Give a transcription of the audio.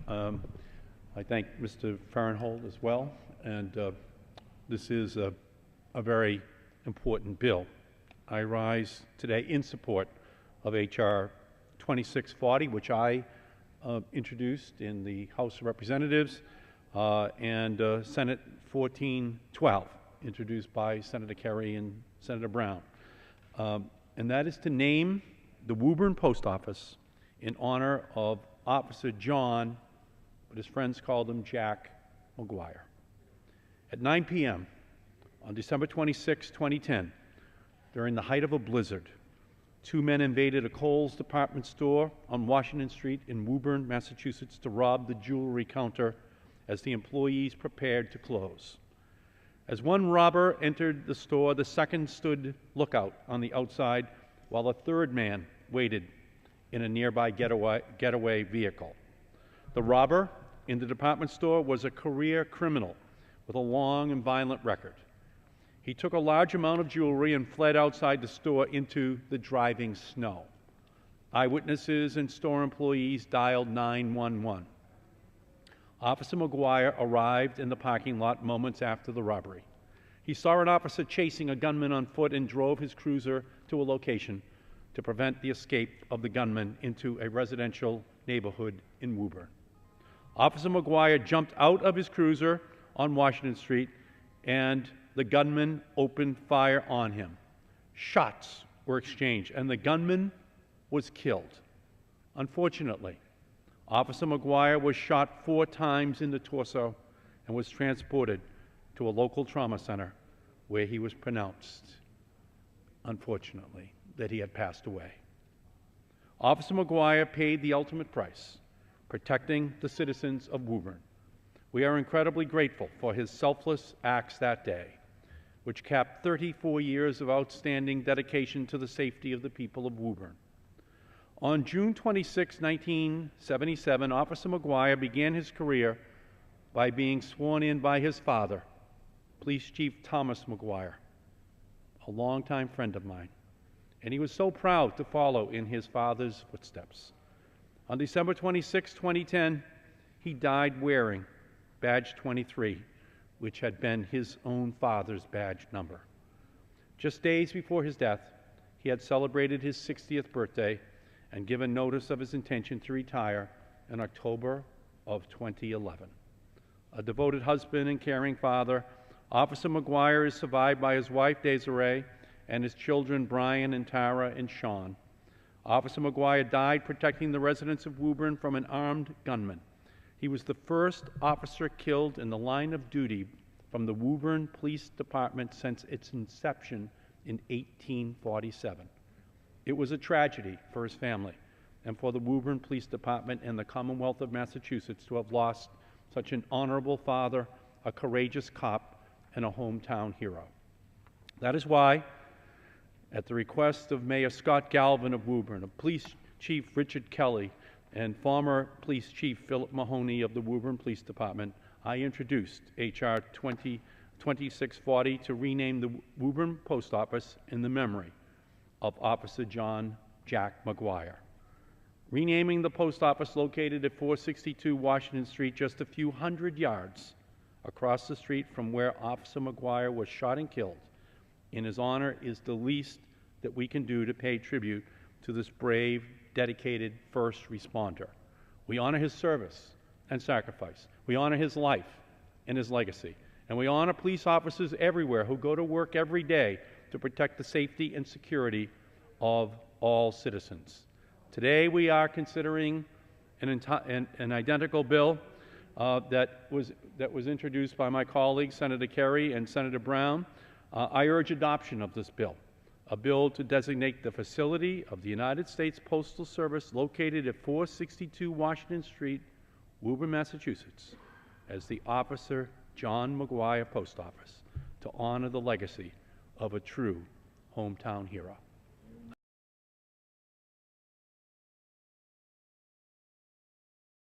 I thank Mr. Farnhold as well, and this is a very important bill. I rise today in support of H.R. 2640, which I introduced in the House of Representatives, and Senate 1412, introduced by Senator Kerry and Senator Brown. And that is to name the Woburn Post Office in honor of Officer John, but his friends called him Jack Maguire. At 9 p.m. on December 26, 2010, during the height of a blizzard, two men invaded a Kohl's department store on Washington Street in Woburn, Massachusetts, to rob the jewelry counter as the employees prepared to close. As one robber entered the store, the second stood lookout on the outside while a third man waited in a nearby getaway vehicle. The robber in the department store was a career criminal with a long and violent record. He took a large amount of jewelry and fled outside the store into the driving snow. Eyewitnesses and store employees dialed 911. Officer Maguire arrived in the parking lot moments after the robbery. He saw an officer chasing a gunman on foot and drove his cruiser to a location to prevent the escape of the gunman into a residential neighborhood in Woburn. Officer Maguire jumped out of his cruiser on Washington Street, and the gunman opened fire on him. Shots were exchanged, and the gunman was killed. Unfortunately, Officer Maguire was shot 4 times in the torso and was transported to a local trauma center where he was pronounced, unfortunately, that he had passed away. Officer Maguire paid the ultimate price, protecting the citizens of Woburn. We are incredibly grateful for his selfless acts that day, which capped 34 years of outstanding dedication to the safety of the people of Woburn. On June 26, 1977, Officer Maguire began his career by being sworn in by his father, Police Chief Thomas Maguire, a longtime friend of mine, and he was so proud to follow in his father's footsteps. On December 26, 2010, he died wearing Badge 23, which had been his own father's badge number. Just days before his death, he had celebrated his 60th birthday and given notice of his intention to retire in October of 2011. A devoted husband and caring father, Officer Maguire is survived by his wife, Desiree, and his children, Brian and Tara and Sean. Officer Maguire died protecting the residents of Woburn from an armed gunman. He was the first officer killed in the line of duty from the Woburn Police Department since its inception in 1847. It was a tragedy for his family and for the Woburn Police Department and the Commonwealth of Massachusetts to have lost such an honorable father, a courageous cop, and a hometown hero. That is why, at the request of Mayor Scott Galvin of Woburn, of Police Chief Richard Kelly, and former Police Chief Philip Mahoney of the Woburn Police Department, I introduced H.R. 2640 to rename the Woburn Post Office in the memory of Officer John Jack Maguire. Renaming the post office located at 462 Washington Street, just a few hundred yards across the street from where Officer Maguire was shot and killed, in his honor, is the least that we can do to pay tribute to this brave, dedicated first responder. We honor his service and sacrifice. We honor his life and his legacy. And we honor police officers everywhere who go to work every day to protect the safety and security of all citizens. Today we are considering an identical bill that was introduced by my colleagues, Senator Kerry and Senator Brown. I urge adoption of this bill, a bill to designate the facility of the United States Postal Service located at 462 Washington Street, Woburn, Massachusetts, as the Officer John Maguire Post Office, to honor the legacy of a true hometown hero.